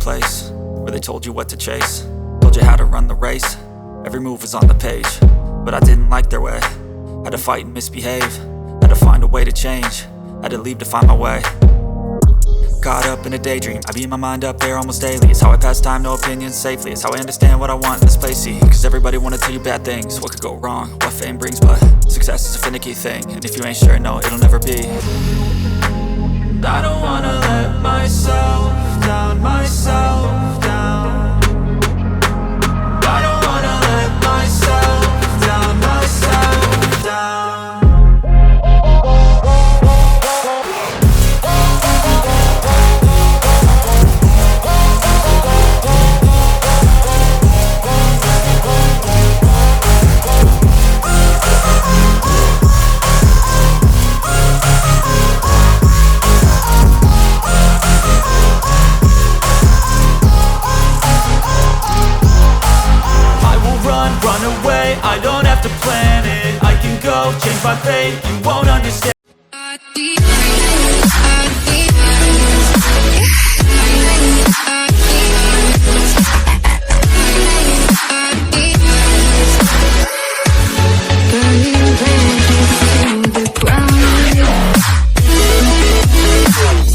place where they told you what to chase, told you how to run the race. Every move was on the page, but I didn't like their way. Had to fight and misbehave, had to find a way to change, had to leave to find my way. Caught up in a daydream, I beat my mind up there almost daily. It's how I pass time, no opinions safely. It's how I understand what I want in this place, see. Cause everybody wanna tell you bad things, what could go wrong, what fame brings. But success is a finicky thing, and if you ain't sure, no, it'll never be. I don't wanna let myself down, myself down. I don't wanna let myself down, myself down. Run away, I don't have to plan it. I can go change my fate.